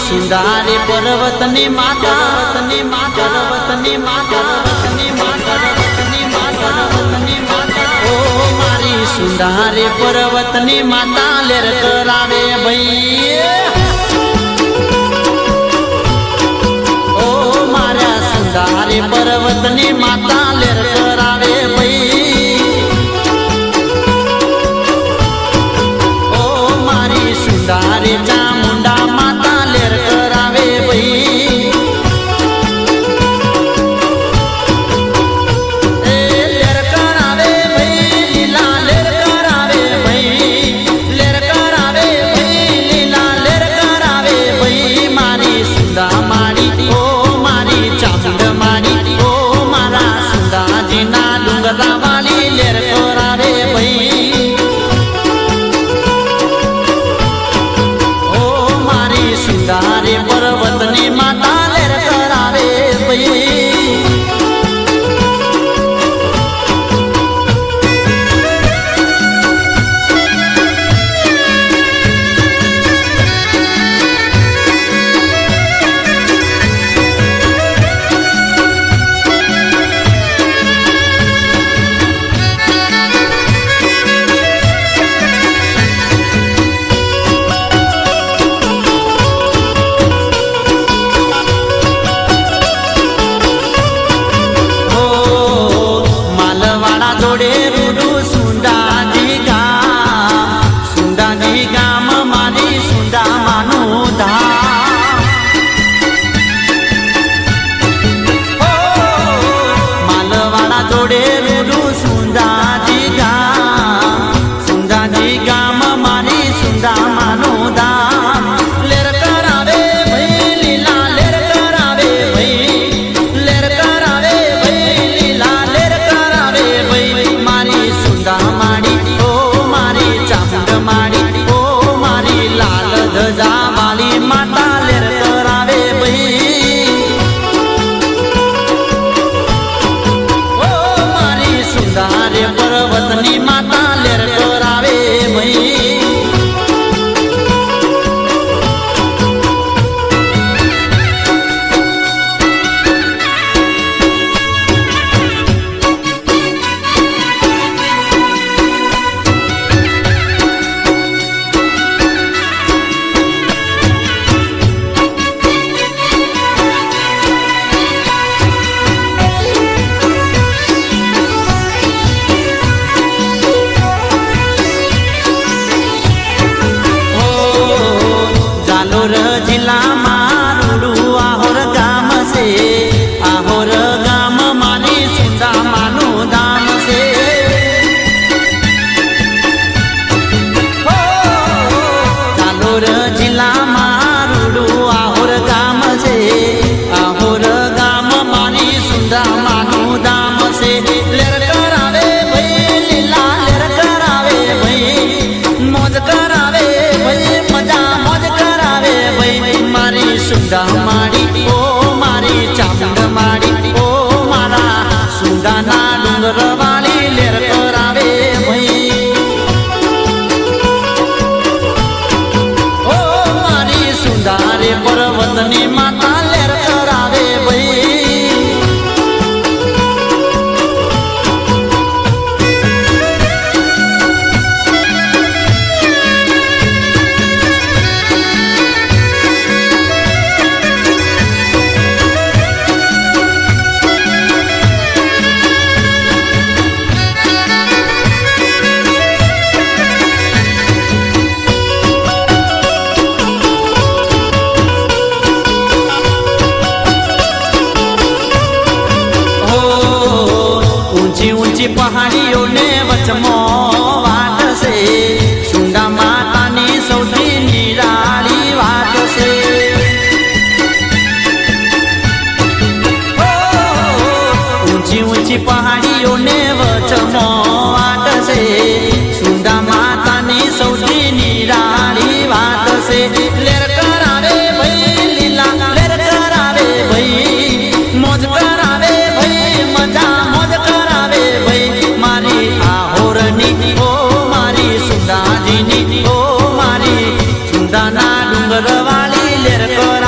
સુંદારે પર્વતની માતા પર્વતની માતા પર્વતની માતા પર્વતની માતા પર્વતની માતા પર્વતની માતા ઓ મારી સુંદારે પર્વતની માતા લેર કરાવે ભાઈ ઓ મારા સુંદારે પર્વતની માતા લેર કરાવે ભાઈ ઓ મારી સુંદારે ચામુંડા માતા લેર કરાવે ભાઈ એ લેર કરાવે ભાઈ લીલા લેર કરાવે ભાઈ લેર કરાવે ભાઈ લીલા લેર કરાવે ભાઈ મારી સુંદા માડી ઓ મારી ચામુંડ માડી ઓ મારા સુંદાજીના ડુંગરા વાલી લેર કરાવે ભાઈ સુંદારે પર્વતની માતા લેર કરાવે ભાઈ પર્વતની માતા લેર કરાવે ભાઈ જિલ્લામાં રૂડું આહોર ગામ છે આહોર ગામ મારી સુંદા માનું ધામ છે ચાલોર જિલ્લામાં રૂડું આહોર ગામ છે આહોર ગામ મારી સુંદા માનું ધામ છે લેર કરાવે ભાઈ લીલા લેર કરાવે ભાઈ મોજ કરાવે ભાઈ મજા મોજ કરાવે ભાઈ મારી સુંદા માડી ઓ મારી ચામુંડ માડી ઓ મારા સુંદાના ડુંગર વાળી લેર કરાવે ભાઈ ઓ મારી સુંદારે પર્વતની માતા લેર કરાવે ભાઈ ઊંચી પહાડીઓ ને વચમાં વાટ છે સુંદા માતાની સૌથી નિરાળી વાત છે ઊંચી પહાડીઓ ને વચમાં વાટ છે સુંદા માતાની સૌથી નિરાળી વાત છે લેર કરાવે ભાઈ લીલા લેર કરાવે ભાઈ મોજ કરાવે ભાઈ મજા મોજ કરાવે ભાઈ મારી આહોરની ઓ મારી સુંદાજીની ઓ મારી સુંદાના ડુંગર વાળી લેર કરા